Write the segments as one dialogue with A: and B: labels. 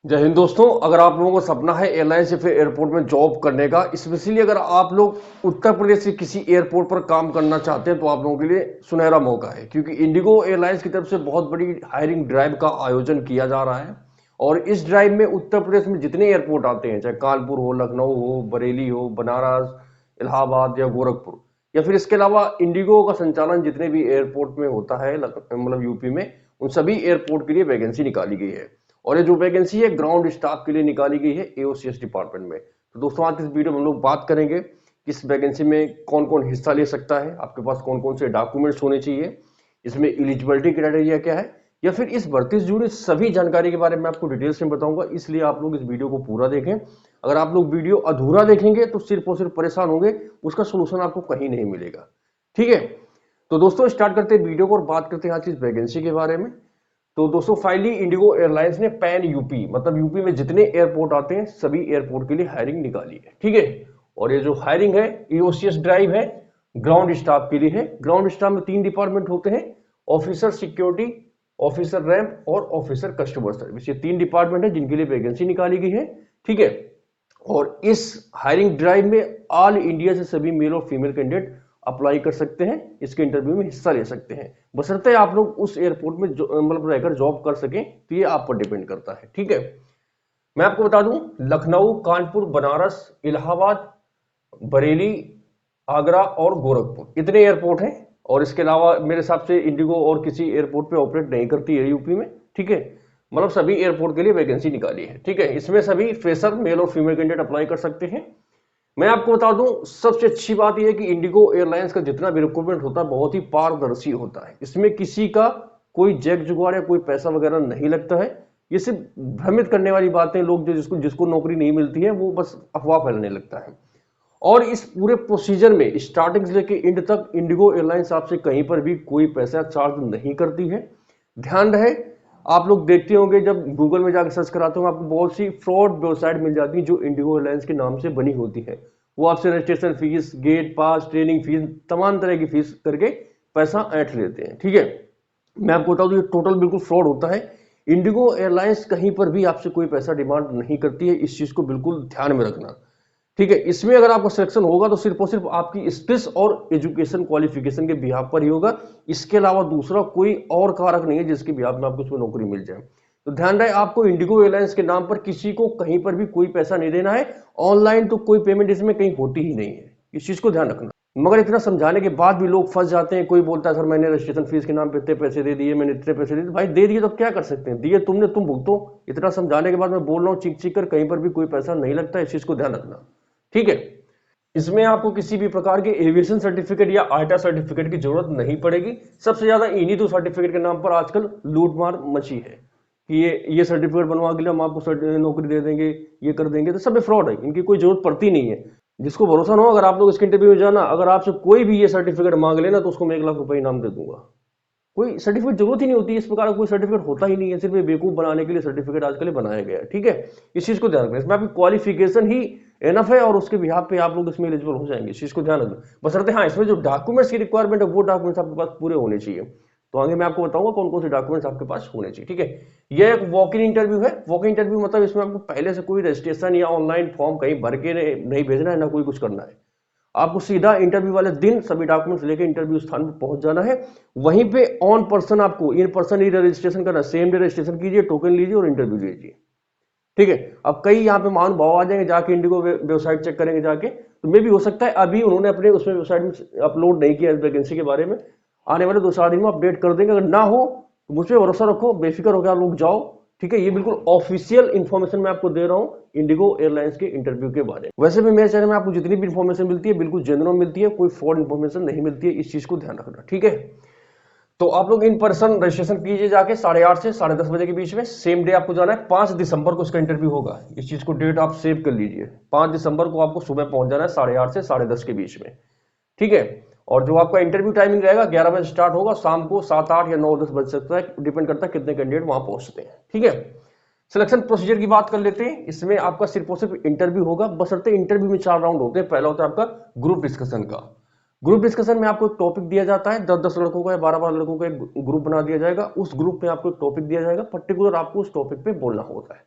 A: जय हिंद दोस्तों। अगर आप लोगों का सपना है एयरलाइंस या फिर एयरपोर्ट में जॉब करने का, स्पेशली अगर आप लोग उत्तर प्रदेश के किसी एयरपोर्ट पर काम करना चाहते हैं तो आप लोगों के लिए सुनहरा मौका है, क्योंकि इंडिगो एयरलाइंस की तरफ से बहुत बड़ी हायरिंग ड्राइव का आयोजन किया जा रहा है। और इस ड्राइव में उत्तर प्रदेश में जितने एयरपोर्ट आते हैं, चाहे कानपुर हो, लखनऊ हो, बरेली हो, बनारस, इलाहाबाद या गोरखपुर, या फिर इसके अलावा इंडिगो का संचालन जितने भी एयरपोर्ट में होता है, मतलब यूपी में, उन सभी एयरपोर्ट के लिए वैकेंसी निकाली गई है। और ये जो वैकेंसी है ग्राउंड स्टाफ के लिए निकाली गई है एओसीएस डिपार्टमेंट में। तो दोस्तों आज इस वीडियो में हम लोग बात करेंगे कि इस वैकेंसी में कौन कौन हिस्सा ले सकता है, आपके पास कौन कौन से डॉक्यूमेंट्स होने चाहिए, इसमें एलिजिबिलिटी क्राइटेरिया क्या है, या फिर इस भर्ती से जुड़ी सभी जानकारी के बारे में आपको डिटेल्स में बताऊंगा। इसलिए आप लोग इस वीडियो को पूरा देखें। अगर आप लोग वीडियो अधूरा देखेंगे तो सिर्फ और सिर्फ परेशान होंगे, उसका सोल्यूशन आपको कहीं नहीं मिलेगा। ठीक है, तो दोस्तों स्टार्ट करते हैं वीडियो को और बात करते हैं आज इस वैकेंसी के बारे में। तो दोस्तों फाइनली इंडिगो एयरलाइंस ने पैन यूपी, मतलब यूपी में जितने एयरपोर्ट आते हैं सभी एयरपोर्ट के लिए हायरिंग निकाली है। ठीक है, और ये जो हायरिंग है एओसीएस ड्राइव है, ग्राउंड स्टाफ के लिए है। ग्राउंड स्टाफ में 3 डिपार्टमेंट होते हैं, ऑफिसर सिक्योरिटी, ऑफिसर रैंप और ऑफिसर कस्टमर सर्विस। ये 3 डिपार्टमेंट है जिनके लिए वैकेंसी निकाली गई है। ठीक है, और इस हायरिंग ड्राइव में ऑल इंडिया से सभी मेल और फीमेल कैंडिडेट अप्लाई कर सकते हैं, इसके इंटरव्यू में हिस्सा ले सकते हैं, बशर्ते आप लोग उस एयरपोर्ट में मतलब रहकर जॉब कर सकें। तो ये आप पर डिपेंड करता है। ठीक है, मैं आपको बता दूं, लखनऊ, कानपुर, बनारस, इलाहाबाद, बरेली, आगरा और गोरखपुर इतने एयरपोर्ट हैं। और इसके अलावा मेरे हिसाब से इंडिगो और किसी एयरपोर्ट पे ऑपरेट नहीं करती है यूपी में। ठीक है, मतलब सभी एयरपोर्ट के लिए वैकेंसी निकाली है। ठीक है, इसमें सभी फ्रेशर मेल और फीमेल कैंडिडेट अप्लाई कर सकते हैं। मैं आपको बता दूं, सबसे अच्छी बात यह है कि इंडिगो एयरलाइंस का जितना भी रिक्रूटमेंट होता है बहुत ही पारदर्शी होता है। इसमें किसी का कोई जैक जुगाड़ या कोई पैसा वगैरह नहीं लगता है। ये सिर्फ भ्रमित करने वाली बातें, लोग जो जिसको जिसको नौकरी नहीं मिलती है वो बस अफवाह फैलाने लगता है। और इस पूरे प्रोसीजर में स्टार्टिंग से लेकर एंड तक इंडिगो एयरलाइंस आपसे कहीं पर भी कोई पैसा चार्ज नहीं करती है। ध्यान रहे, आप लोग देखते होंगे जब गूगल में जाकर सर्च कराते होंगे आपको बहुत सी फ्रॉड वेबसाइट मिल जाती है जो इंडिगो एयरलाइंस के नाम से बनी होती है। वो आपसे रजिस्ट्रेशन फीस, गेट पास, ट्रेनिंग फीस, तमाम तरह की फीस करके पैसा ऐंठ लेते हैं। ठीक है, मैं आपको बता दूं ये टोटल बिल्कुल फ्रॉड होता है। इंडिगो एयरलाइंस कहीं पर भी आपसे कोई पैसा डिमांड नहीं करती है, इस चीज को बिल्कुल ध्यान में रखना। ठीक है, इसमें अगर आपका सिलेक्शन होगा तो सिर्फ और सिर्फ आपकी स्किल्स और एजुकेशन क्वालिफिकेशन के बिहाफ पर ही होगा। इसके अलावा दूसरा कोई और कारक नहीं है जिसके बिहाफ में आपको उसमें नौकरी मिल जाए। तो ध्यान रहे, आपको इंडिगो एयरलाइंस के नाम पर किसी को कहीं पर भी कोई पैसा नहीं देना है। ऑनलाइन तो कोई पेमेंट इसमें कहीं होती ही नहीं है, इस चीज को ध्यान रखना। मगर इतना समझाने के बाद भी लोग फंस जाते हैं। कोई बोलता है सर मैंने रजिस्ट्रेशन फीस के नाम पे इतने पैसे दे दिए, मैंने इतने पैसे दे दिए। भाई दे दिए तो क्या कर सकते हैं, दिए तुमने, तुम भुगतो। इतना समझाने के बाद मैं बोल रहा हूँ चीख चीख कर, कहीं पर भी कोई पैसा नहीं लगता, इस चीज को ध्यान रखना। ठीक है, इसमें आपको किसी भी प्रकार के एविएशन सर्टिफिकेट या आईटा सर्टिफिकेट की जरूरत नहीं पड़ेगी। सबसे ज्यादा इन्हीं 2 सर्टिफिकेट के नाम पर आजकल लूटमार मची है कि ये सर्टिफिकेट बनवा के लिए हम आपको नौकरी दे देंगे, ये कर देंगे। तो सब फ्रॉड है, इनकी कोई जरूरत पड़ती नहीं है। जिसको भरोसा ना हो, अगर आप लोग इसके इंटरव्यू में जाना, अगर आपसे कोई भी ये सर्टिफिकेट मांग लेना तो उसको मैं 1 लाख रुपए इनाम दे दूंगा। कोई सर्टिफिकेट जरूरत ही नहीं होती, इस प्रकार का कोई सर्टिफिकेट होता ही नहीं है। सिर्फ बेवकूफ बनाने के लिए सर्टिफिकेट आजकल बनाया गया है। ठीक है, इस चीज को ध्यान रखना। इसमें आपकी क्वालिफिकेशन ही एनफ है और उसके बिहाफ पे आप लोग इसमें एलिजिबल हो जाएंगे, इस चीज को ध्यान रखना। बशर्ते हाँ, इसमें जो डॉक्यूमेंट्स की रिक्वायरमेंट है वो डॉक्यूमेंट्स आपके पास पूरे होने चाहिए। तो आगे मैं आपको बताऊंगा कौन कौन से डॉक्यूमेंट्स आपके पास होने चाहिए। ठीक है, यह एक वॉक इन इंटरव्यू है। वॉक इन इंटरव्यू मतलब इसमें आपको पहले से कोई रजिस्ट्रेशन या ऑनलाइन फॉर्म कहीं भर के नहीं भेजना है, ना कोई कुछ करना है। आपको सीधा इंटरव्यू वाले दिन सभी डॉक्यूमेंट्स लेकर इंटरव्यू स्थान पर पहुंच जाना है। वहीं पे ऑन पर्सन आपको इन पर्सन ही रजिस्ट्रेशन करना, सेम डे रजिस्ट्रेशन कीजिए, टोकन लीजिए और इंटरव्यू लीजिए। ठीक है, अब कई यहाँ पे महानुभाव आ जाएंगे, जाके इंडिगो वेबसाइट चेक करेंगे जाके, तो मे भी हो सकता है अभी उन्होंने अपने उसमें वेबसाइट में अपलोड नहीं किया इस वैकेंसी के बारे में। आने वाले 2-4 दिन में अपडेट कर देंगे। अगर ना हो तो मुझ पर भरोसा रखो, बेफिक्र होकर आप लोग जाओ। ठीक है, ये बिल्कुल ऑफिशियल इंफॉर्मेशन मैं आपको दे रहा हूँ इंडिगो एयरलाइंस के इंटरव्यू के बारे में। वैसे भी मेरे चैनल में आपको जितनी भी इंफॉर्मेशन मिलती है बिल्कुल जेन्युइन मिलती है, कोई फ्रॉड इंफॉर्मेशन नहीं मिलती है, इस चीज को ध्यान रखना। ठीक है, तो आप लोग इन पर्सन रजिस्ट्रेशन कीजिए जाके 8:30 से 10:30 बजे के बीच में। सेम डे आपको जाना है, 5 दिसंबर को इसका इंटरव्यू होगा। इस चीज को डेट आप सेव कर लीजिए, 5 दिसंबर को आपको सुबह पहुंच जाना है 8:30 से 10:30 के बीच में। ठीक है, और जो आपका इंटरव्यू टाइमिंग रहेगा 11 बजे स्टार्ट होगा, शाम को 7, 8 या 9, 10 बज सकता है, डिपेंड करता है कितने कैंडिडेट वहां पहुंचते हैं। ठीक है, सिलेक्शन प्रोसीजर की बात कर लेते हैं। इसमें आपका सिर्फ और सिर्फ इंटरव्यू होगा, बशर्ते इंटरव्यू में 4 राउंड होते हैं। पहला होता है आपका ग्रुप डिस्कशन का। ग्रुप डिस्कशन में आपको एक टॉपिक दिया जाता है, 10-10 लड़कों का या 12-12 लड़कों का एक ग्रुप बना दिया जाएगा। उस ग्रुप में आपको एक टॉपिक दिया जाएगा, पर्टिकुलर आपको उस टॉपिक पे बोलना होता है।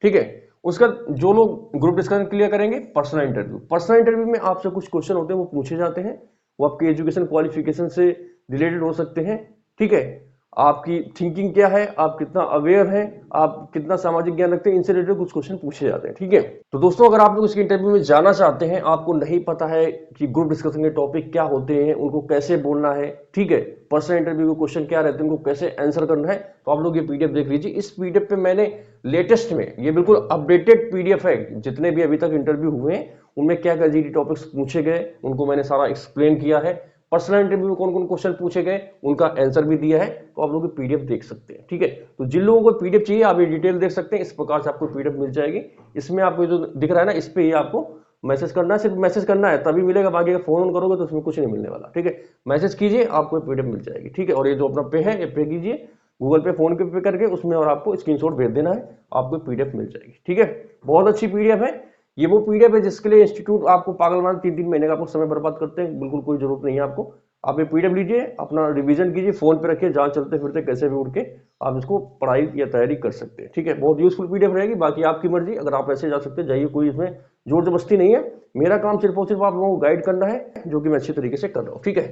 A: ठीक है। उसका जो लोग ग्रुप डिस्कशन क्लियर करेंगे, पर्सनल इंटरव्यू। पर्सनल इंटरव्यू में आपसे कुछ क्वेश्चन होते हैं वो पूछे जाते हैं, वो आपके एजुकेशन क्वालिफिकेशन से रिलेटेड हो सकते हैं। ठीक है, आपकी थिंकिंग क्या है, आप कितना अवेयर हैं, आप कितना सामाजिक ज्ञान रखते हैं, इनसे रिलेटेड कुछ क्वेश्चन पूछे जाते हैं। ठीक है, तो दोस्तों अगर आप लोग इसके इंटरव्यू में जाना चाहते हैं, आपको नहीं पता है कि ग्रुप डिस्कशन के टॉपिक क्या होते हैं, उनको कैसे बोलना है, ठीक है, पर्सनल इंटरव्यू के क्वेश्चन क्या रहते हैं, उनको कैसे आंसर करना है, तो आप लोग ये पीडीएफ देख लीजिए। इस पीडीएफ पे मैंने लेटेस्ट में, ये बिल्कुल अपडेटेड पीडीएफ है, जितने भी अभी तक इंटरव्यू हुए हैं उनमें क्या क्या जी टॉपिक्स पूछे गए उनको मैंने सारा एक्सप्लेन किया है। पर्सनल इंटरव्यू में कौन कौन क्वेश्चन पूछे गए उनका आंसर भी दिया है, तो आप लोग पीडीएफ देख सकते हैं। ठीक है, तो जिन लोगों को पीडीएफ चाहिए आप ये डिटेल देख सकते हैं, इस प्रकार से आपको पीडीएफ मिल जाएगी। इसमें आपको जो दिख रहा है ना, इस पे ये आपको मैसेज करना है, सिर्फ मैसेज करना है तभी मिलेगा, बाकी अगर फोन ऑन करोगे तो उसमें कुछ नहीं मिलने वाला। ठीक है, मैसेज कीजिए आपको पीडीएफ मिल जाएगी। ठीक है, और ये जो अपना पे है ये पे कीजिए गूगल पे, फोन पे करके उसमें, और आपको स्क्रीनशॉट भेज देना है, आपको पीडीएफ मिल जाएगी। ठीक है, बहुत अच्छी पीडीएफ है। ये वो पीडीएफ है जिसके लिए इंस्टीट्यूट आपको पागल मान 3-3 महीने का आपको समय बर्बाद करते हैं, बिल्कुल कोई जरूरत नहीं है आपको। आप ये पीडीएफ लीजिए, अपना रिवीजन कीजिए, फोन पे रखिए, जहां चलते फिरते कैसे भी उठ के आप इसको पढ़ाई या तैयारी कर सकते हैं। ठीक है, बहुत यूजफुल पीडीएफ रहेगी, बाकी आपकी मर्जी, अगर आप ऐसे जा सकते हैं जाइए, कोई इसमें जोर जबरदस्ती नहीं है। मेरा काम सिर्फ और सिर्फ आप लोगों को गाइड करना है, जो कि मैं अच्छी तरीके से कर रहा हूँ। ठीक है,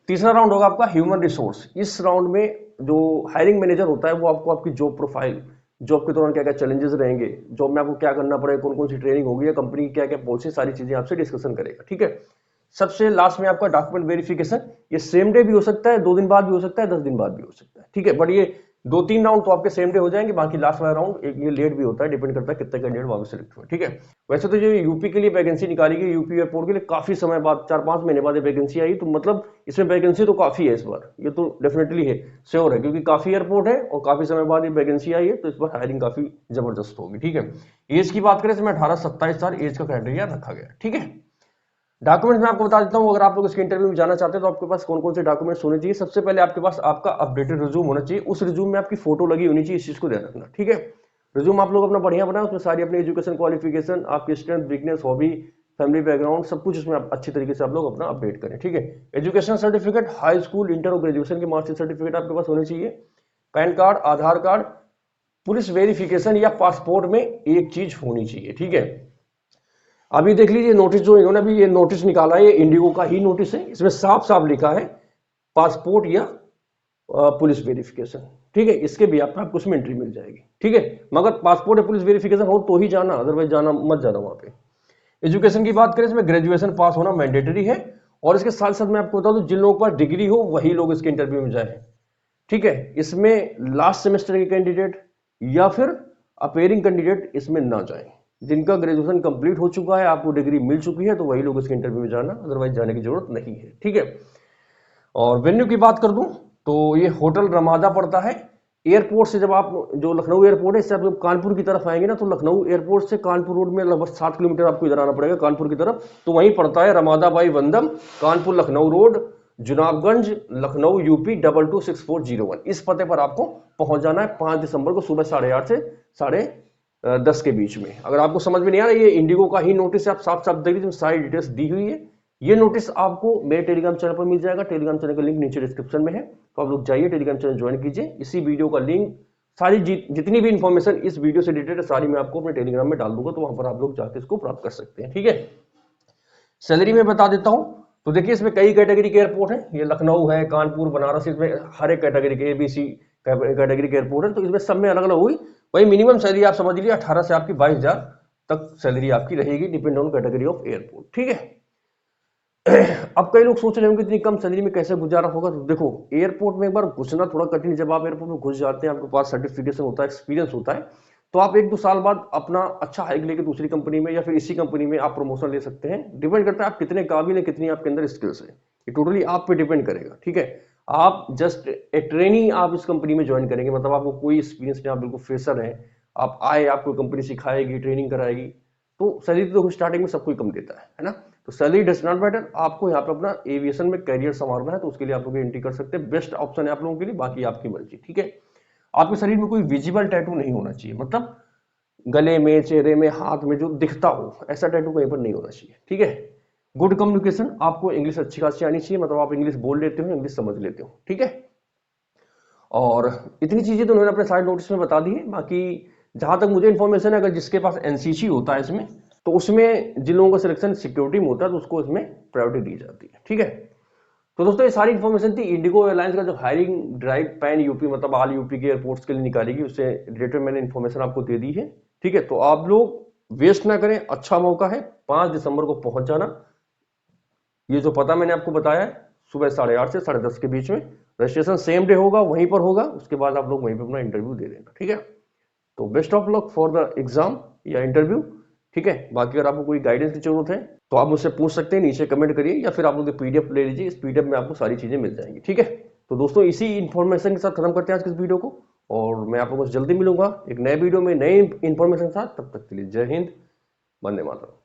A: तीसरा राउंड होगा आपका ह्यूमन रिसोर्स। इस राउंड में जो हायरिंग मैनेजर होता है वो आपको आपकी जॉब प्रोफाइल, जॉब के दौरान क्या क्या चैलेंजेस रहेंगे, जॉब में आपको क्या करना पड़ेगा, कौन कौन सी ट्रेनिंग होगी, या कंपनी की क्या क्या पॉलिसी, सारी चीजें आपसे डिस्कशन करेगा। ठीक है, सबसे लास्ट में आपका डॉक्यूमेंट वेरिफिकेशन, ये सेम डे भी हो सकता है, 2 दिन बाद भी हो सकता है, 10 दिन बाद भी हो सकता है। ठीक है, बट ये 2-3 राउंड तो आपके सेम डे हो जाएंगे, बाकी लास्ट वाला राउंड एक ये लेट भी होता है, डिपेंड करता है कितने कैंडिडेट वहां सेलेक्ट हुए। ठीक है, वैसे तो जो यूपी के लिए वैकेंसी निकाली गई, यूपी एयरपोर्ट के लिए काफी समय बाद, 4-5 महीने बाद ये वैकेंसी आई, तो मतलब इसमें वैकेंसी तो काफी है इस बार, ये तो डेफिनेटली है, श्योर है, क्योंकि काफी एयरपोर्ट है और काफी समय बाद ये वैकेंसी आई है, तो इस बार हायरिंग काफी जबरदस्त होगी। ठीक है, एज की बात करें इसमें 18-27 साल एज का क्राइटेरिया रखा गया। ठीक है, डॉक्यूमेंट्स में आपको बता देता हूं, अगर आप लोग इसके इंटरव्यू में जाना चाहते हैं तो आपके पास कौन कौन से डॉक्यूमेंट्स होने चाहिए। सबसे पहले आपके पास आपका अपडेटेड रिज्यूम होना चाहिए, उस रिज्यूम में आपकी फोटो लगी होनी चाहिए, इस चीज को ध्यान रखना। ठीक है, रिज्यूम आप लोग अपना बढ़िया बनाए, उसमें सारी अपनी एजुकेशन क्वालिफिकेशन, आपकी strength, weakness, hobby, family background, सब कुछ उसमें आप अच्छी तरीके से आप लोग अपना अपडेट करें। ठीक है, education certificate, high school, inter और ग्रेजुएशन के मार्कशीट सर्टिफिकेट आपके पास होने चाहिए, पैन कार्ड, आधार कार्ड, पुलिस वेरिफिकेशन या पासपोर्ट में एक चीज होनी चाहिए। ठीक है, अभी देख लीजिए नोटिस जो इन्होंने अभी ये नोटिस निकाला है, ये इंडिगो का ही नोटिस है, इसमें साफ साफ लिखा है पासपोर्ट या पुलिस वेरिफिकेशन। ठीक है, इसके भी आपको उसमें एंट्री मिल जाएगी। ठीक है, मगर पासपोर्ट या पुलिस वेरिफिकेशन हो तो ही जाना, अदरवाइज जाना मत जाना वहां पे। एजुकेशन की बात करें, इसमें ग्रेजुएशन पास होना मैंडेटरी है, और इसके साथ साथ मैं आपको बता दूं जिन लोगों के पास डिग्री हो वही लोग इसके इंटरव्यू में जाए। ठीक है, इसमें लास्ट सेमेस्टर के कैंडिडेट या फिर अपेयरिंग कैंडिडेट इसमें ना जाए। जिनका ग्रेजुएशन कंप्लीट हो चुका है, आपको डिग्री मिल चुकी है, तो वही लोग इसके इंटरव्यू में जाना, अदरवाइज जाने की जरूरत नहीं है। ठीक है, और वेन्यू की बात कर दूं तो ये होटल रमादा पड़ता है। एयरपोर्ट से जब आप, जो लखनऊ एयरपोर्ट है, इससे आप जब कानपुर की तरफ आएंगे ना, तो लखनऊ एयरपोर्ट से कानपुर रोड में लगभग 7 किलोमीटर आपको इधर आना पड़ेगा कानपुर की तरफ, तो वहीं पड़ता है Ramada by Wyndham, Kanpur Lucknow road, Junabganj, Lucknow UP 226401। इस पते पर आपको पहुंच जाना है 5 दिसंबर को सुबह 8:30 से 10:30 के बीच में। अगर आपको समझ में नहीं आ रहा, ये इंडिगो का ही नोटिस है, आप साफ साफ देख लीजिए, सारी डिटेल्स दी हुई है। ये नोटिस आपको मेरे टेलीग्राम चैनल पर मिल जाएगा, टेलीग्राम चैनल का लिंक नीचे डिस्क्रिप्शन में है, तो आप लोग जाइए टेलीग्राम चैनल ज्वाइन कीजिए। इसी वीडियो का लिंक, सारी जितनी भी इंफॉर्मेशन इस वीडियो से रिलेटेड सारी मैं आपको अपने टेलीग्राम में डाल दूंगा, तो वहां पर आप लोग जाकर इसको प्राप्त कर सकते हैं। ठीक है, सैलरी में बता देता हूं, तो देखिए इसमें कई कैटेगरी के एयरपोर्ट है, ये लखनऊ है, कानपुर, बनारस, इसमें हर एक कैटेगरी के ABC कैटेगरी के एयरपोर्ट है, तो इसमें सब में अलग अलग हुई। वही मिनिमम सैलरी आप समझ लीजिए 18 से आपकी 22,000 तक सैलरी आपकी रहेगी, depend on category of airport. ठीक है, अब कई लोग सोच रहे होंगे इतनी कम सैलरी में कैसे गुजारा होगा, तो देखो एयरपोर्ट में एक बार घुसना थोड़ा कठिन। जब आप एयरपोर्ट में घुस जाते हैं, आपके पास सर्टिफिकेशन होता है, एक्सपीरियंस होता है, तो आप 1-2 साल बाद अपना अच्छा हाइक लेके दूसरी कंपनी में या फिर इसी कंपनी में आप प्रमोशन ले सकते हैं। डिपेंड करता है आप कितने काबिल हैं, कितनी आपके अंदर स्किल्स है, ये टोटली आप पे डिपेंड करेगा। ठीक है, आप जस्ट ए ट्रेनी आप इस कंपनी में ज्वाइन करेंगे, मतलब आपको कोई एक्सपीरियंस नहीं, आप बिल्कुल फ्रेशर हैं, आप आए, आपको कंपनी सिखाएगी, ट्रेनिंग कराएगी, तो सैलरी तो स्टार्टिंग में सब कोई कम देता है ना, तो सैलरी डज नॉट मैटर। आपको यहाँ पे अपना एविएशन में करियर संवारना है, तो उसके लिए आप लोग एंट्री कर सकते हैं, बेस्ट ऑप्शन है आप लोगों के लिए, बाकी आपकी मर्जी। ठीक है, आपके शरीर में कोई विजिबल टैटू नहीं होना चाहिए, मतलब गले में, चेहरे में, हाथ में जो दिखता हो, ऐसा टैटू कहीं पर नहीं होना चाहिए। ठीक है, गुड कम्युनिकेशन, आपको इंग्लिश अच्छी खासी आनी चाहिए, मतलब आप इंग्लिश बोल लेते हो, इंग्लिश समझ लेते हो। ठीक है, और इतनी चीजें तो उन्होंने अपने साइड नोटिस में बता दी है। बाकी जहां तक मुझे इन्फॉर्मेशन है, अगर जिसके पास एनसीसी होता है इसमें, तो उसमें जिन लोगों का सिलेक्शन सिक्योरिटी में होता है तो उसको इसमें प्रायोरिटी दी जाती है। ठीक है, तो दोस्तों ये सारी इन्फॉर्मेशन थी इंडिगो एयरलाइंस का जो हायरिंग ड्राइव पैन यूपी मतलब ऑल यूपी के एयरपोर्ट्स के लिए निकालेगी, उससे रिलेटेड मैंने इन्फॉर्मेशन आपको दे दी है। ठीक है, तो आप लोग वेस्ट ना करें, अच्छा मौका है 5 दिसंबर को पहुंच जाना। ये जो पता मैंने आपको बताया है, सुबह 8:30 से 10:30 के बीच में रजिस्ट्रेशन सेम डे होगा, वहीं पर होगा, उसके बाद आप लोग वहीं पर अपना इंटरव्यू दे देना। ठीक है, तो best of luck for the exam या इंटरव्यू। ठीक है, बाकी अगर आपको कोई गाइडेंस की जरूरत है तो आप मुझसे पूछ सकते हैं, नीचे कमेंट करिए, या फिर आप लोग पीडीएफ ले लीजिए, इस पीडीएफ में आपको सारी चीजें मिल जाएंगी। ठीक है, तो दोस्तों इसी इंफॉर्मेशन के साथ खत्म करते हैं आज के इस वीडियो को, और मैं आप लोगों से जल्दी मिलूंगा एक नए वीडियो में नए इंफॉर्मेशन के साथ। तब तक के लिए जय हिंद, वंदे मातरम।